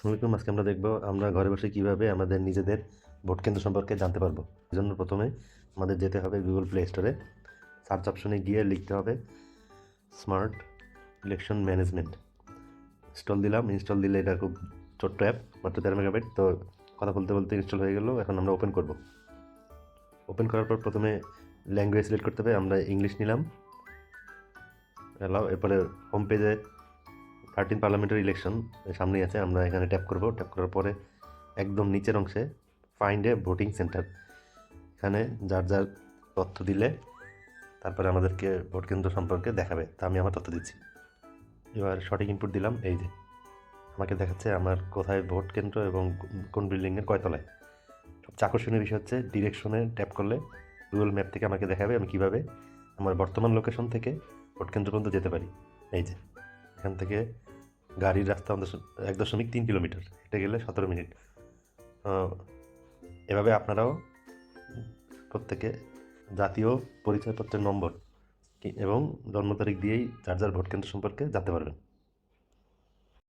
আসসালামাইকুম। আজকে আমরা দেখব আমরা ঘরে বসে কীভাবে আমাদের নিজেদের ভোট কেন্দ্র সম্পর্কে জানতে পারবো। এজন্য প্রথমে আমাদের যেতে হবে গুগল প্লে স্টোরে, সার্চ অপশনে গিয়ে লিখতে হবে স্মার্ট ইলেকশন ম্যানেজমেন্ট। ইনস্টল দিলাম। ইনস্টল দিলে এটা খুব ছোট্ট অ্যাপ, মাত্র 13 মেগাবাইট। তো কথা বলতে বলতে ইনস্টল হয়ে গেল। এখন আমরা ওপেন করব। ওপেন করার পর প্রথমে ল্যাঙ্গুয়েজ সিলেক্ট করতে হবে। আমরা ইংলিশ নিলাম, এলাও। এরপরে হোম পেজে 13 পার্লামেন্টারি ইলেকশন সামনেই আছে, আমরা এখানে ট্যাপ করব। ট্যাপ করার পরে একদম নিচের অংশে ফাইন্ড এ ভোটিং সেন্টার, এখানে যার যার তথ্য দিলে তারপরে আমাদেরকে ভোট কেন্দ্র সম্পর্কে দেখাবে। তা আমি আমার তথ্য দিচ্ছি। এবার সঠিক ইনপুট দিলাম। এই যে আমাকে দেখাচ্ছে আমার কোথায় ভোট কেন্দ্র এবং কোন বিল্ডিংয়ের কয়তলায়। সবচেয়ে আকর্ষণীয় বিষয় হচ্ছে ডিরেকশনে ট্যাপ করলে গুগল ম্যাপ থেকে আমাকে দেখাবে আমি কীভাবে আমার বর্তমান লোকেশন থেকে ভোট কেন্দ্র পর্যন্ত যেতে পারি। এই যে এখান থেকে গাড়ির রাস্তা 1.3 কিলোমিটার, হেঁটে গেলে 17 মিনিট। এভাবে আপনারাও প্রত্যেকে জাতীয় পরিচয়পত্রের নম্বর এবং জন্ম তারিখ দিয়েই যার যার ভোট কেন্দ্র সম্পর্কে জানতে পারবেন।